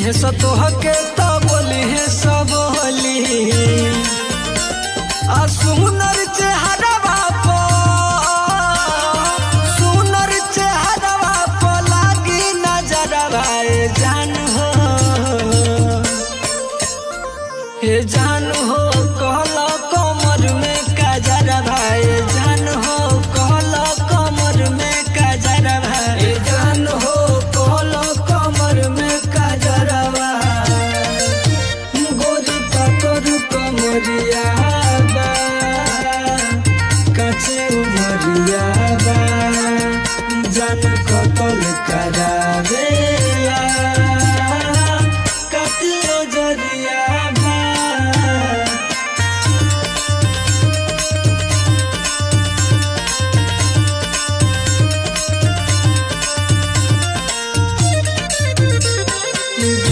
हे सतोहके तो बोली हे सब होली आ सुनर चेहरा सुनर चेहरा लागी नजर जान हो हे जान